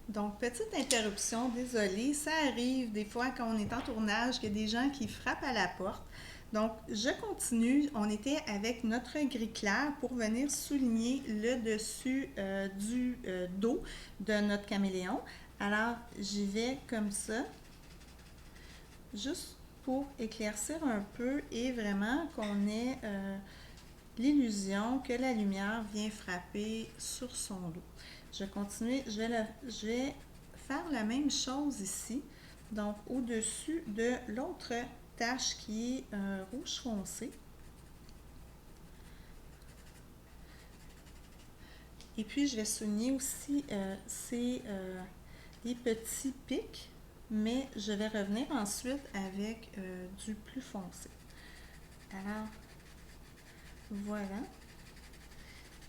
Donc, petite interruption, désolée, ça arrive des fois quand on est en tournage qu'il y a des gens qui frappent à la porte. Donc, je continue. On était avec notre gris clair pour venir souligner le dessus du dos de notre caméléon. Alors, j'y vais comme ça, juste pour éclaircir un peu et vraiment qu'on ait l'illusion que la lumière vient frapper sur son dos. Je vais continuer, je vais faire la même chose ici, donc au-dessus de l'autre tache qui est rouge foncé. Et puis je vais souligner aussi les petits pics, mais je vais revenir ensuite avec du plus foncé. Alors, voilà.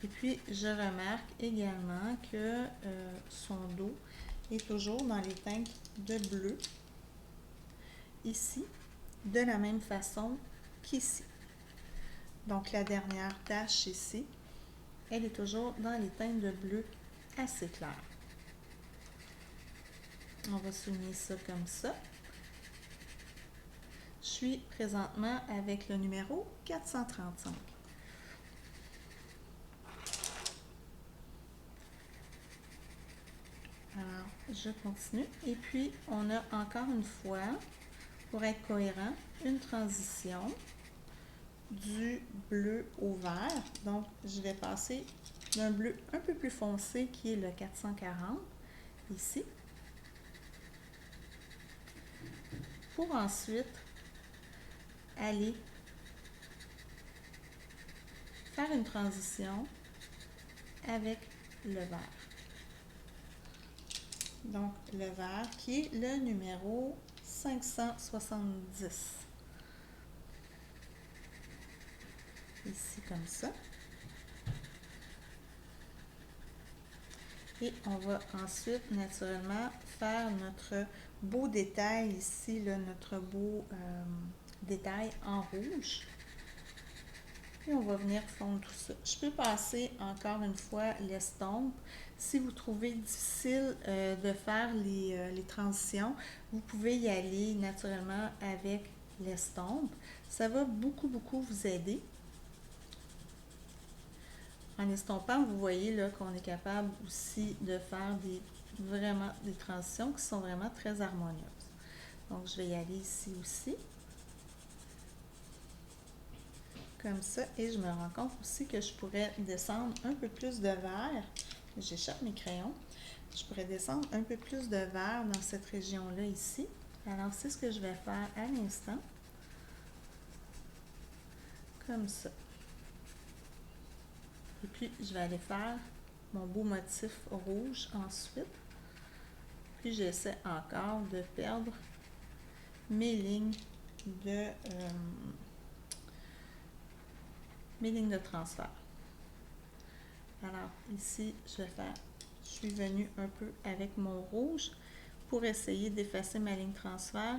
Et puis, je remarque également que son dos est toujours dans les teintes de bleu, ici, de la même façon qu'ici. Donc, la dernière tache ici, elle est toujours dans les teintes de bleu assez claires. On va souligner ça comme ça. Je suis présentement avec le numéro 435. Alors, je continue. Et puis, on a encore une fois, pour être cohérent, une transition du bleu au vert. Donc, je vais passer d'un bleu un peu plus foncé qui est le 440 ici, pour ensuite aller faire une transition avec le vert. Donc, le vert qui est le numéro 570. Ici, comme ça. Et on va ensuite, naturellement, faire notre beau détail ici, là, notre beau détail en rouge. Et on va venir fondre tout ça. Je peux passer encore une fois l'estompe. Si vous trouvez difficile de faire les transitions, vous pouvez y aller naturellement avec l'estompe. Ça va beaucoup vous aider. En estompant, vous voyez là qu'on est capable aussi de faire vraiment des transitions qui sont vraiment très harmonieuses. Donc, je vais y aller ici aussi. Comme ça, et je me rends compte aussi que je pourrais descendre un peu plus de vert. J'échappe mes crayons. Je pourrais descendre un peu plus de vert dans cette région-là ici. Alors, c'est ce que je vais faire à l'instant. Comme ça. Et puis, je vais aller faire mon beau motif rouge ensuite. Puis, j'essaie encore de perdre mes lignes de transfert. Alors, ici, je suis venue un peu avec mon rouge pour essayer d'effacer ma ligne transfert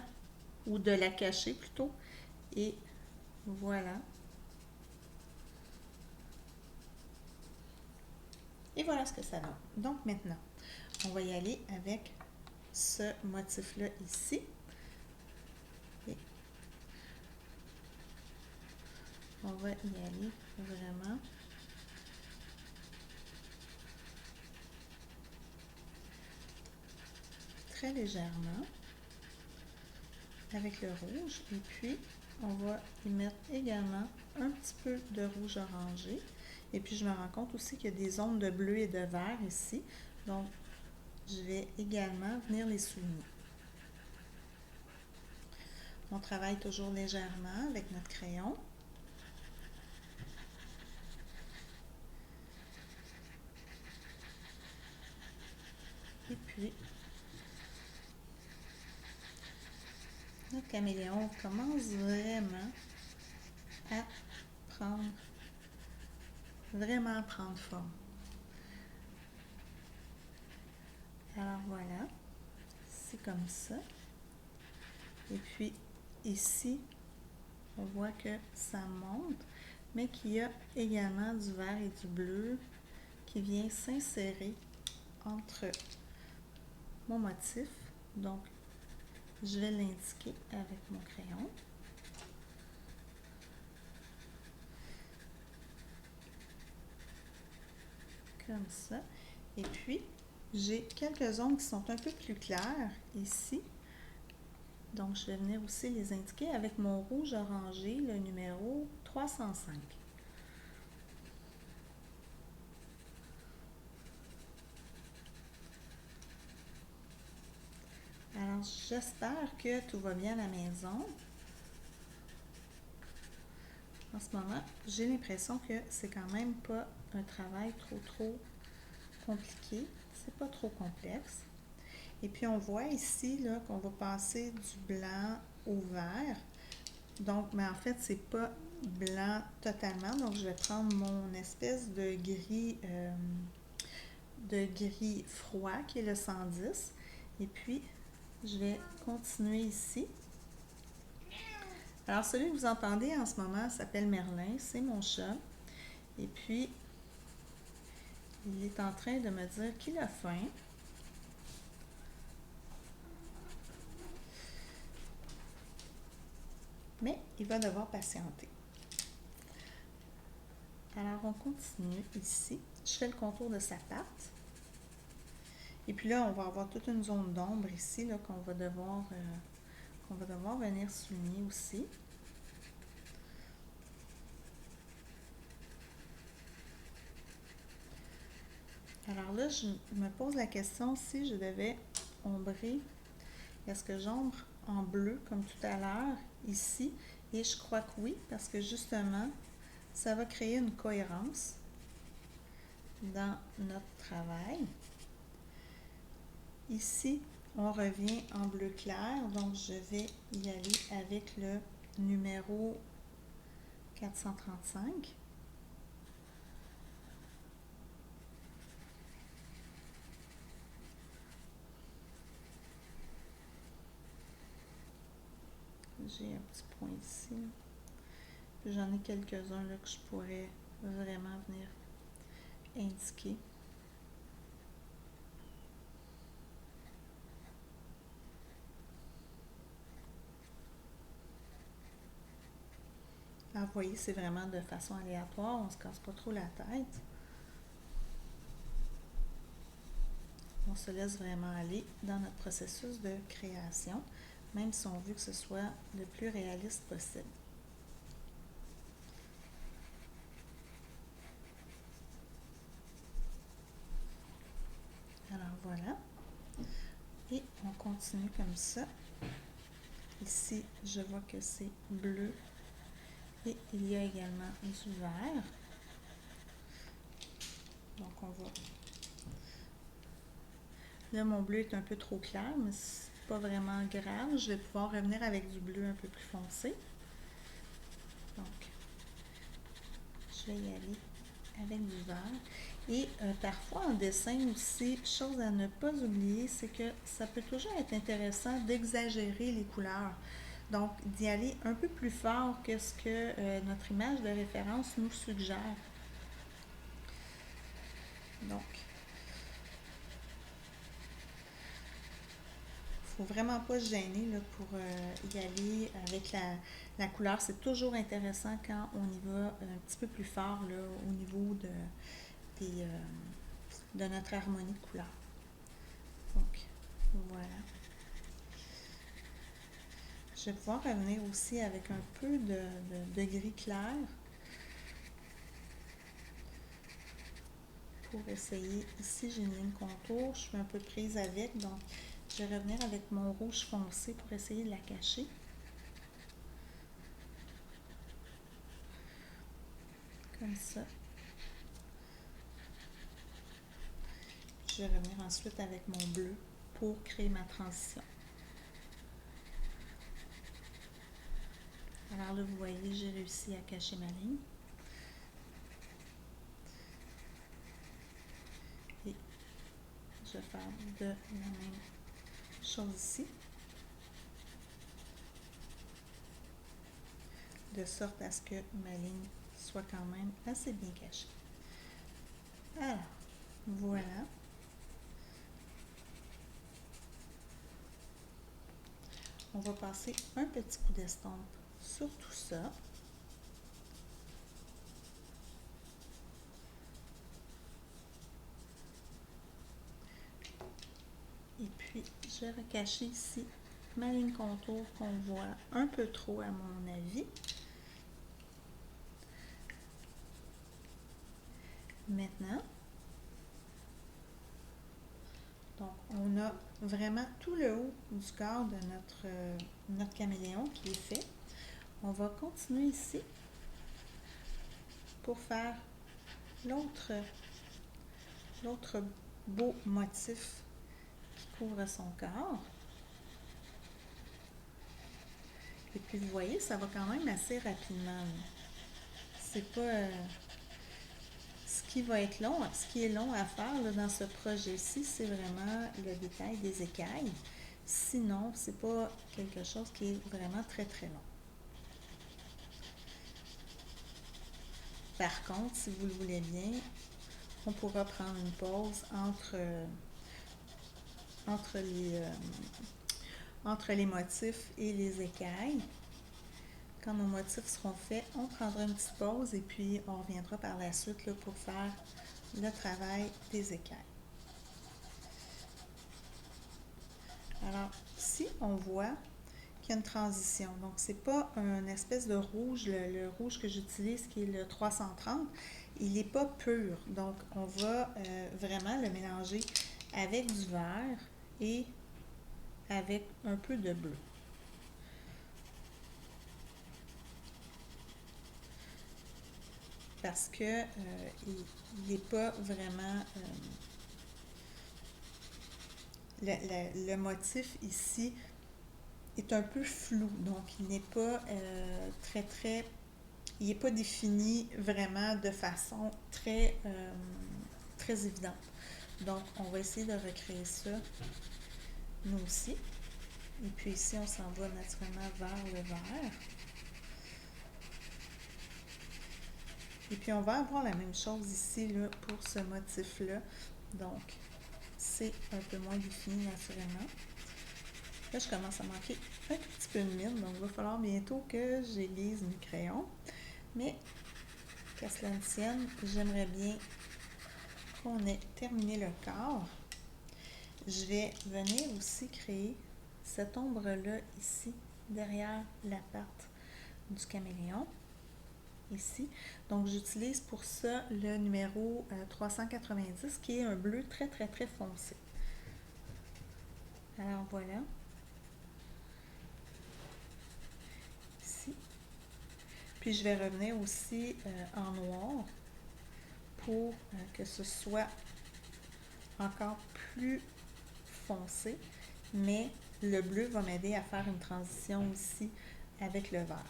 ou de la cacher plutôt. Et voilà. Et voilà ce que ça donne. Donc maintenant, on va y aller avec ce motif-là ici. Et on va y aller vraiment très légèrement avec le rouge. Et puis, on va y mettre également un petit peu de rouge orangé. Et puis, je me rends compte aussi qu'il y a des zones de bleu et de vert ici. Donc, je vais également venir les souligner. On travaille toujours légèrement avec notre crayon. Et puis, notre caméléon commence vraiment à prendre forme. Alors voilà, c'est comme ça. Et puis ici, on voit que ça monte, mais qu'il y a également du vert et du bleu qui vient s'insérer entre mon motif. Donc, je vais l'indiquer avec mon crayon. Comme ça. Et puis, j'ai quelques ongles qui sont un peu plus clairs ici. Donc, je vais venir aussi les indiquer avec mon rouge orangé, le numéro 305. Alors, j'espère que tout va bien à la maison. En ce moment, j'ai l'impression que c'est quand même pas un travail trop compliqué. C'est pas trop complexe. Et puis, on voit ici là qu'on va passer du blanc au vert. Donc, mais en fait, c'est pas blanc totalement. Donc, je vais prendre mon espèce de gris froid qui est le 110. Et puis, je vais continuer ici. Alors, celui que vous entendez en ce moment s'appelle Merlin, c'est mon chat. Et puis, il est en train de me dire qu'il a faim. Mais il va devoir patienter. Alors, on continue ici. Je fais le contour de sa patte. Et puis là, on va avoir toute une zone d'ombre ici là, qu'on va devoir venir souligner aussi. Alors là, je me pose la question si je devais ombrer. Est-ce que j'ombre en bleu comme tout à l'heure ici? Et je crois que oui, parce que justement, ça va créer une cohérence dans notre travail. Ici, on revient en bleu clair, donc je vais y aller avec le numéro 435. J'ai un petit point ici. J'en ai quelques-uns là que je pourrais vraiment venir indiquer. Alors, vous voyez, c'est vraiment de façon aléatoire, on ne se casse pas trop la tête. On se laisse vraiment aller dans notre processus de création, même si on veut que ce soit le plus réaliste possible. Alors voilà. Et on continue comme ça. Ici, je vois que c'est bleu. Et il y a également du vert. Donc on va... Là, mon bleu est un peu trop clair, mais c'est pas vraiment grave. Je vais pouvoir revenir avec du bleu un peu plus foncé. Donc, je vais y aller avec du vert. Et parfois en dessin aussi, chose à ne pas oublier, c'est que ça peut toujours être intéressant d'exagérer les couleurs. Donc, d'y aller un peu plus fort que ce que notre image de référence nous suggère. Donc, il ne faut vraiment pas se gêner là, pour y aller avec la couleur. C'est toujours intéressant quand on y va un petit peu plus fort là, au niveau de notre harmonie de couleurs. Donc, voilà. Je vais pouvoir revenir aussi avec un peu de gris clair pour essayer. Ici, j'ai une ligne contour, je suis un peu prise avec, donc je vais revenir avec mon rouge foncé pour essayer de la cacher. Comme ça. Je vais revenir ensuite avec mon bleu pour créer ma transition. Alors là, vous voyez, j'ai réussi à cacher ma ligne. Et je vais faire de la même chose ici. De sorte à ce que ma ligne soit quand même assez bien cachée. Alors, voilà. on va passer un petit coup d'estompe sur tout ça. Et puis, je vais recacher ici ma ligne contour qu'on voit un peu trop à mon avis. Maintenant, donc on a vraiment tout le haut du corps de notre caméléon qui est fait. On va continuer ici pour faire l'autre beau motif qui couvre son corps. Et puis vous voyez, ça va quand même assez rapidement. C'est pas ce qui va être long, ce qui est long à faire là, dans ce projet-ci, c'est vraiment le détail des écailles. Sinon, c'est pas quelque chose qui est vraiment très très long. Par contre, si vous le voulez bien, on pourra prendre une pause entre les motifs et les écailles. Quand nos motifs seront faits, on prendra une petite pause et puis on reviendra par la suite là, pour faire le travail des écailles. Alors, ici, on voit qu'il y a une transition. Donc, c'est pas une espèce de rouge, le rouge que j'utilise qui est le 330, il n'est pas pur. Donc, on va vraiment le mélanger avec du vert et avec un peu de bleu. Parce que il n'est pas vraiment... le motif ici est un peu flou, donc il n'est pas il n'est pas défini vraiment de façon très évidente. Donc, on va essayer de recréer ça, nous aussi. Et puis ici, on s'en va naturellement vers le vert. Et puis, on va avoir la même chose ici là, pour ce motif-là. Donc, c'est un peu moins défini naturellement. Là, je commence à manquer un petit peu de mine, donc il va falloir bientôt que j'aiguise mes crayons. Mais, qu'à cela ne tienne, j'aimerais bien qu'on ait terminé le corps. Je vais venir aussi créer cette ombre-là ici, derrière la patte du caméléon. Ici. Donc, j'utilise pour ça le numéro 390 qui est un bleu très foncé. Alors, voilà. Ici. Puis, je vais revenir aussi en noir pour que ce soit encore plus foncé. Mais le bleu va m'aider à faire une transition ici avec le vert.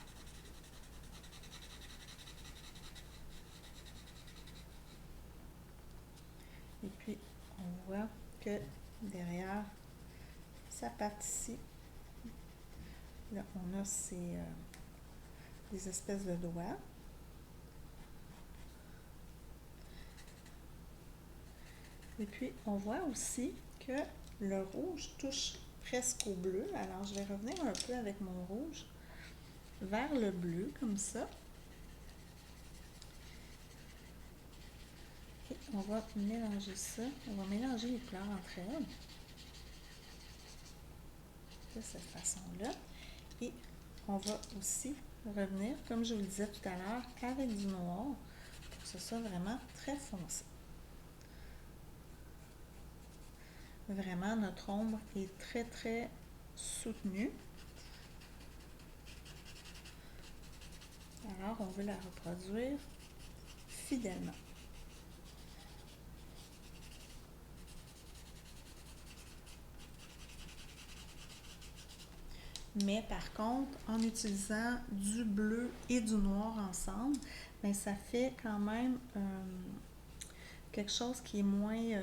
Et puis, on voit que derrière sa patte ici, là, on a des espèces de doigts. Et puis, on voit aussi que le rouge touche presque au bleu. Alors, je vais revenir un peu avec mon rouge vers le bleu, comme ça. Et on va mélanger ça. On va mélanger les couleurs entre elles. De cette façon-là. Et on va aussi revenir, comme je vous le disais tout à l'heure, avec du noir pour que ce soit vraiment très foncé. Vraiment, notre ombre est très soutenue. Alors, on veut la reproduire fidèlement. Mais par contre, en utilisant du bleu et du noir ensemble, bien, ça fait quand même quelque chose qui est moins...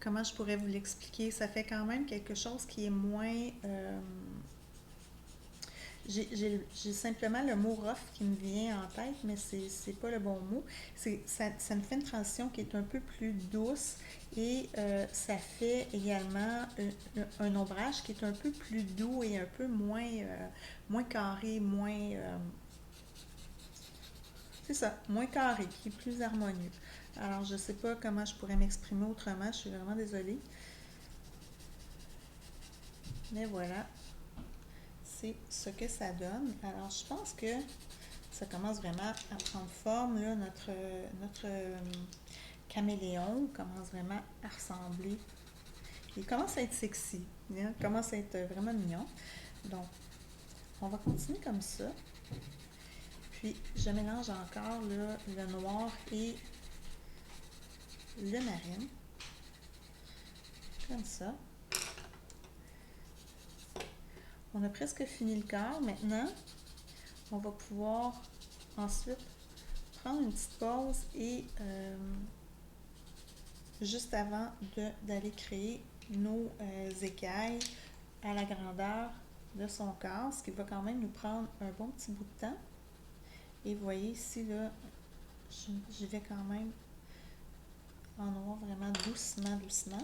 comment je pourrais vous l'expliquer? Ça fait quand même quelque chose qui est moins... j'ai simplement le mot rough qui me vient en tête, mais c'est pas le bon mot. Ça me fait une transition qui est un peu plus douce et ça fait également un ombrage qui est un peu plus doux et un peu moins carré, c'est ça, moins carré, qui est plus harmonieux. Alors, je sais pas comment je pourrais m'exprimer autrement, je suis vraiment désolée. Mais voilà, c'est ce que ça donne. Alors, je pense que ça commence vraiment à prendre forme, là, notre caméléon commence vraiment à ressembler. Il commence à être sexy, hein, il commence à être vraiment mignon. Donc, on va continuer comme ça. Puis, je mélange encore là, le noir et le marine. Comme ça. On a presque fini le corps. Maintenant, on va pouvoir ensuite prendre une petite pause et juste avant d'aller créer nos écailles à la grandeur de son corps, ce qui va quand même nous prendre un bon petit bout de temps. Et vous voyez ici, là, j'y vais quand même en noir vraiment doucement, doucement.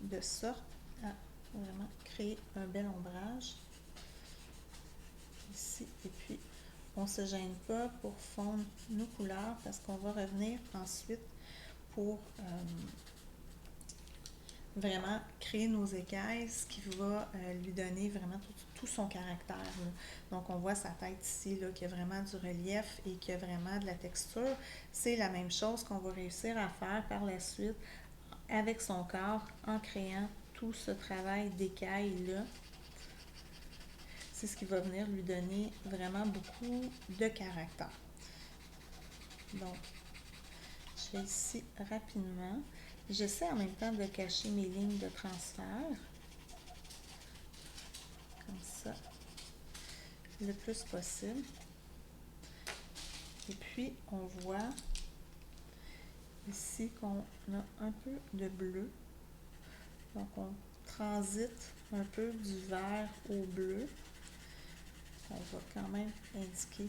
De sorte à vraiment créer un bel ombrage ici. Et puis, on ne se gêne pas pour fondre nos couleurs parce qu'on va revenir ensuite pour vraiment créer nos écailles, ce qui va lui donner vraiment tout son caractère, là. Donc, on voit sa tête ici, là, qui a vraiment du relief et qui a vraiment de la texture. C'est la même chose qu'on va réussir à faire par la suite avec son corps en créant tout ce travail d'écailles-là. C'est ce qui va venir lui donner vraiment beaucoup de caractère. Donc, je vais ici rapidement. J'essaie en même temps de cacher mes lignes de transfert. Comme ça. Le plus possible. Et puis, on voit ici qu'on a un peu de bleu. Donc, on transite un peu du vert au bleu. On va quand même indiquer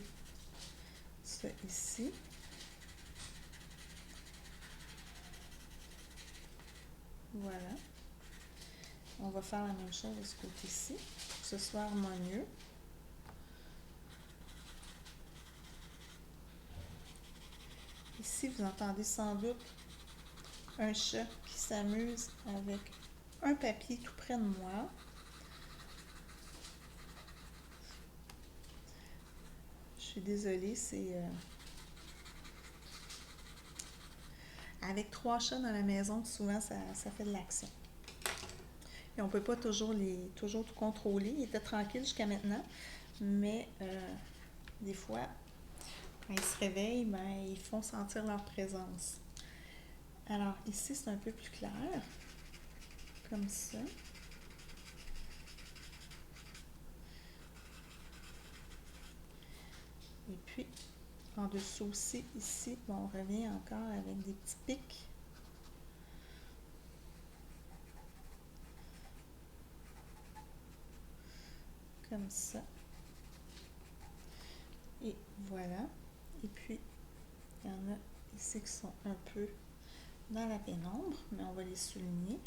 ça ici. Voilà. On va faire la même chose de ce côté-ci, pour que ce soit harmonieux. Ici, vous entendez sans doute un chat qui s'amuse avec un papier tout près de moi. Je suis désolée, c'est... Avec 3 chats dans la maison, souvent, ça fait de l'action. Et on ne peut pas toujours tout contrôler. Ils étaient tranquilles jusqu'à maintenant, mais des fois, quand ils se réveillent, ben, ils font sentir leur présence. Alors, ici, c'est un peu plus clair, comme ça. Et puis, en dessous aussi, ici, bon, on revient encore avec des petits pics. Comme ça. Et voilà. Et puis, il y en a ici qui sont un peu dans la pénombre, mais on va les souligner.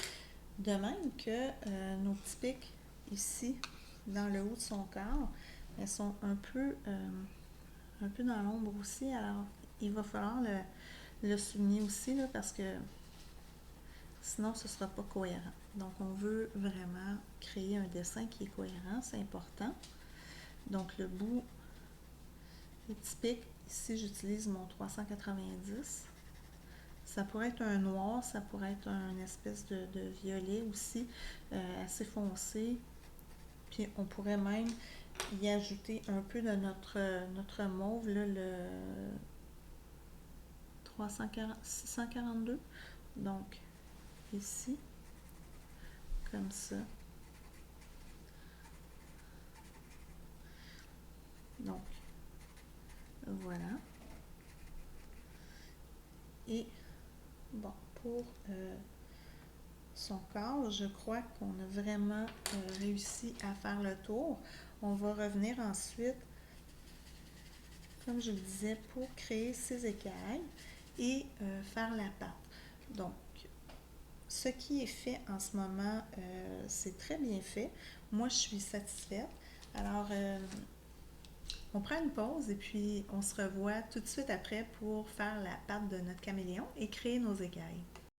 De même que nos petits pics ici, dans le haut de son corps, elles sont un peu dans l'ombre aussi. Alors, il va falloir le souligner aussi, là, parce que sinon, ce ne sera pas cohérent. Donc, on veut vraiment créer un dessin qui est cohérent, c'est important. Donc, le bout des petits pics, ici, j'utilise mon 390. Ça pourrait être un noir, ça pourrait être une espèce de violet aussi, assez foncé. Puis, on pourrait même y ajouter un peu de notre mauve, là, le 642. Donc, ici, comme ça. Donc, voilà. Et, bon, pour son corps. Je crois qu'on a vraiment réussi à faire le tour. On va revenir ensuite, comme je vous disais, pour créer ces écailles et faire la pâte. Donc, ce qui est fait en ce moment, c'est très bien fait. Moi, je suis satisfaite. Alors, on prend une pause et puis on se revoit tout de suite après pour faire la pâte de notre caméléon et créer nos écailles.